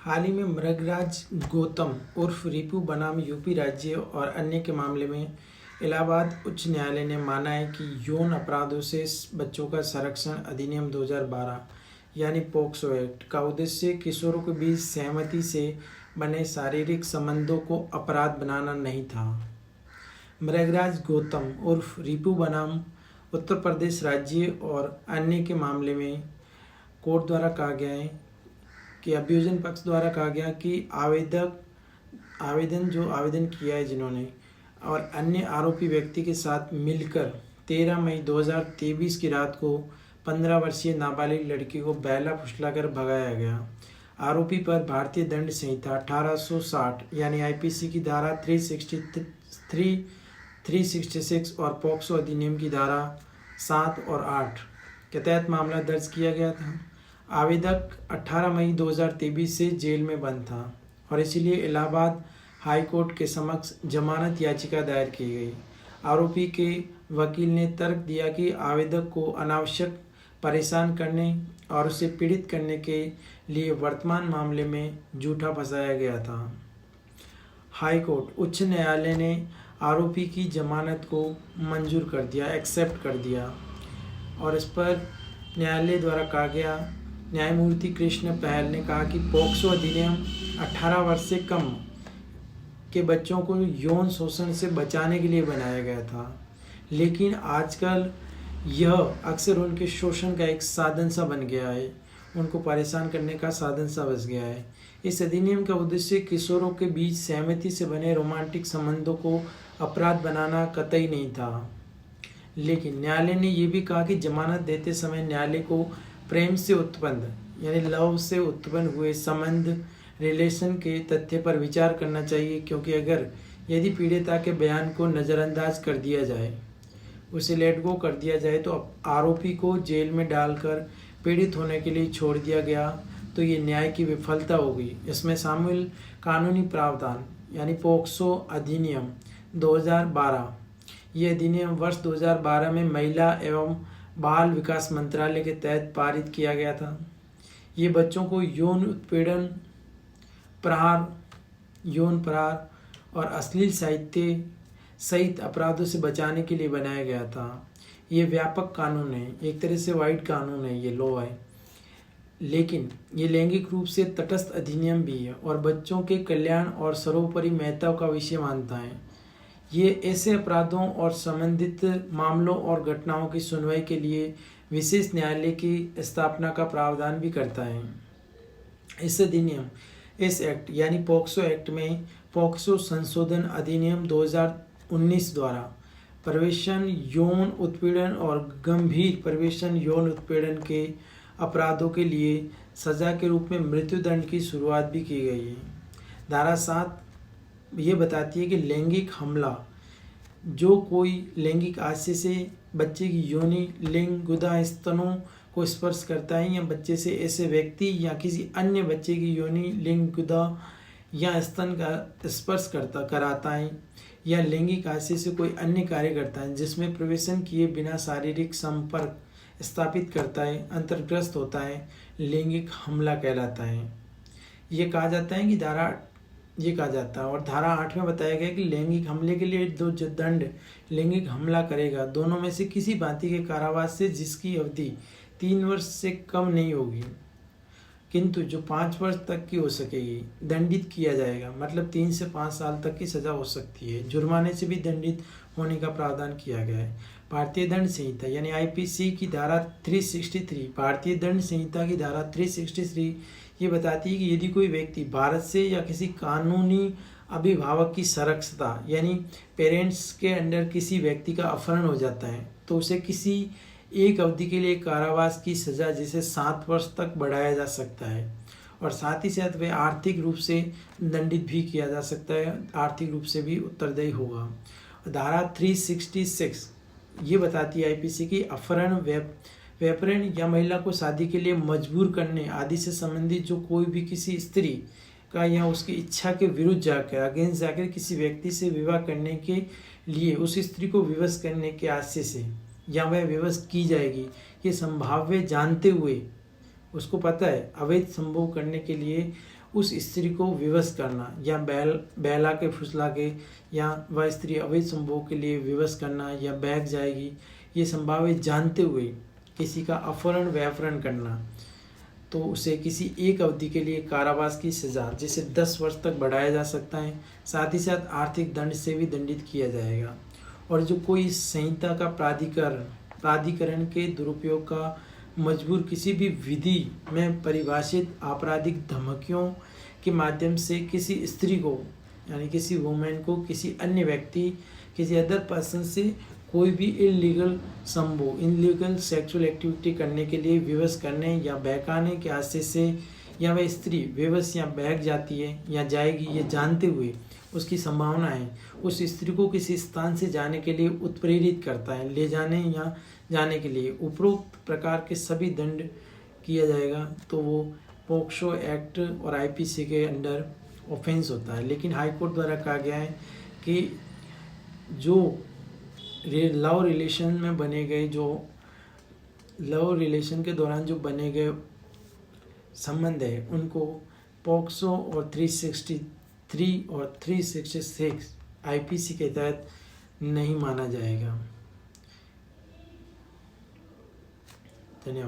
हाल ही में मृगराज गौतम उर्फ रिपू बनाम यूपी राज्य और अन्य के मामले में इलाहाबाद उच्च न्यायालय ने माना है कि यौन अपराधों से बच्चों का संरक्षण अधिनियम 2012 यानी पोक्सो एक्ट का उद्देश्य किशोरों के बीच सहमति से बने शारीरिक संबंधों को अपराध बनाना नहीं था। मृगराज गौतम उर्फ रिपू बनाम उत्तर प्रदेश राज्य और अन्य के मामले में कोर्ट द्वारा कहा गया है कि अभियोजन पक्ष द्वारा कहा गया कि आवेदन किया है जिन्होंने और अन्य आरोपी व्यक्ति के साथ मिलकर 13 मई 2023 की रात को 15 वर्षीय नाबालिग लड़की को बहला फुसलाकर भगाया गया। आरोपी पर भारतीय दंड संहिता 1860 यानी आईपीसी की धारा 363, 366 और पॉक्सो अधिनियम की धारा 7 और 8 के तहत मामला दर्ज किया गया था। आवेदक 18 मई 2023 से जेल में बंद था और इसलिए इलाहाबाद हाई कोर्ट के समक्ष जमानत याचिका दायर की गई। आरोपी के वकील ने तर्क दिया कि आवेदक को अनावश्यक परेशान करने और उसे पीड़ित करने के लिए वर्तमान मामले में झूठा फंसाया गया था। हाई कोर्ट उच्च न्यायालय ने आरोपी की जमानत को मंजूर कर दिया, एक्सेप्ट कर दिया और इस पर न्यायालय द्वारा कहा गया, न्यायमूर्ति कृष्ण पहल ने कहा कि पोक्सो अधिनियम 18 वर्ष से कम के बच्चों को यौन शोषण से बचाने के लिए बनाया गया था, लेकिन आजकल यह अक्सर उनके शोषण का एक साधन सा बन गया है, उनको परेशान करने का साधन सा बच गया है। इस अधिनियम का उद्देश्य किशोरों के बीच सहमति से बने रोमांटिक संबंधों को अपराध बनाना कतई नहीं था। लेकिन न्यायालय ने यह भी कहा कि जमानत देते समय न्यायालय को प्रेम से उत्पन्न यानी लव से उत्पन्न हुए संबंध रिलेशन के तथ्य पर विचार करना चाहिए, क्योंकि यदि पीड़िता के बयान को नज़रअंदाज कर दिया जाए, उसे लेट गो कर दिया जाए तो आरोपी को जेल में डालकर पीड़ित होने के लिए छोड़ दिया गया तो ये न्याय की विफलता होगी। इसमें शामिल कानूनी प्रावधान यानी पोक्सो अधिनियम 2012, ये अधिनियम वर्ष 2012 में महिला एवं बाल विकास मंत्रालय के तहत पारित किया गया था। ये बच्चों को यौन उत्पीड़न, यौन प्रहार और अश्लील साहित्य सहित अपराधों से बचाने के लिए बनाया गया था। ये व्यापक कानून है, एक तरह से वाइड कानून है, ये लॉ है, लेकिन ये लैंगिक रूप से तटस्थ अधिनियम भी है और बच्चों के कल्याण और सर्वोपरि महत्व का विषय मानता है। ये ऐसे अपराधों और संबंधित मामलों और घटनाओं की सुनवाई के लिए विशेष न्यायालय की स्थापना का प्रावधान भी करता है। इस एक्ट यानी पोक्सो एक्ट में पोक्सो संशोधन अधिनियम 2019 द्वारा प्रवेशन यौन उत्पीड़न और गंभीर प्रवेशन यौन उत्पीड़न के अपराधों के लिए सजा के रूप में मृत्युदंड की शुरुआत भी की गई है। धारा 7 ये बताती है कि लैंगिक हमला, जो कोई लैंगिक आशय से बच्चे की योनि, लिंग, गुदा, स्तनों को स्पर्श करता है या बच्चे से ऐसे व्यक्ति या किसी अन्य बच्चे की योनि, लिंग, गुदा या स्तन का स्पर्श कराता है या लैंगिक आशय से कोई अन्य कार्य करता है जिसमें प्रवेशन किए बिना शारीरिक संपर्क स्थापित करता है, अंतर्ग्रस्त होता है, लैंगिक हमला कहलाता है। ये कहा जाता है और धारा 8 में बताया गया कि लैंगिक हमले के लिए जो दंड लैंगिक हमला करेगा दोनों में से किसी भांति के कारावास से जिसकी अवधि 3 वर्ष से कम नहीं होगी, किंतु जो 5 वर्ष तक की हो सकेगी, दंडित किया जाएगा। मतलब 3 से 5 साल तक की सजा हो सकती है। जुर्माने से भी दंडित होने का प्रावधान किया गया है। भारतीय दंड संहिता यानी आईपीसी की धारा 363, भारतीय दंड संहिता की धारा 363 ये बताती है कि यदि कोई व्यक्ति भारत से या किसी कानूनी अभिभावक की संरक्षता यानी पेरेंट्स के अंडर किसी व्यक्ति का अपहरण हो जाता है तो उसे किसी एक अवधि के लिए कारावास की सजा जिसे 7 वर्ष तक बढ़ाया जा सकता है और साथ ही साथ वह आर्थिक रूप से दंडित भी किया जा सकता है, आर्थिक रूप से भी उत्तरदायी होगा। धारा 366 ये बताती है आईपीसी की अपहरण, व्यापरण या महिला को शादी के लिए मजबूर करने आदि से संबंधित जो कोई भी किसी स्त्री का या उसकी इच्छा के विरुद्ध जाकर किसी व्यक्ति से विवाह करने के लिए उस स्त्री को विवश करने के आशय से या वह विवश की जाएगी, ये संभाव्य जानते हुए उसको पता है अवैध संभोग करने के लिए उस स्त्री को विवश करना या बहला के फुसला के या वह स्त्री अवैध संभोग के लिए विवश करना या बहक जाएगी ये संभावित जानते हुए किसी का अपहरण व अपहरण करना, तो उसे किसी एक अवधि के लिए कारावास की सजा जिसे 10 वर्ष तक बढ़ाया जा सकता है, साथ ही साथ आर्थिक दंड से भी दंडित किया जाएगा। और जो कोई संहिता का प्राधिकरण के दुरुपयोग का मजबूर किसी भी विधि में परिभाषित आपराधिक धमकियों के माध्यम से किसी स्त्री को यानी किसी वुमेन को किसी अन्य व्यक्ति किसी अदर पर्सन से कोई भी इलीगल सेक्सुअल एक्टिविटी करने के लिए विवश करने या बहकाने के आशय से या वह स्त्री विवश या बहक जाती है या जाएगी ये जानते हुए उसकी संभावना है उस स्त्री को किसी स्थान से जाने के लिए उत्प्रेरित करता है, ले जाने या जाने के लिए उपरोक्त प्रकार के सभी दंड किया जाएगा, तो वो पोक्सो एक्ट और आईपीसी के अंडर ऑफेंस होता है। लेकिन हाई कोर्ट द्वारा कहा गया है कि जो लव रिलेशन में बने गए लव रिलेशन के दौरान जो बने गए संबंध है उनको पोक्सो और 363 और 366 आईपीसी के तहत नहीं माना जाएगा।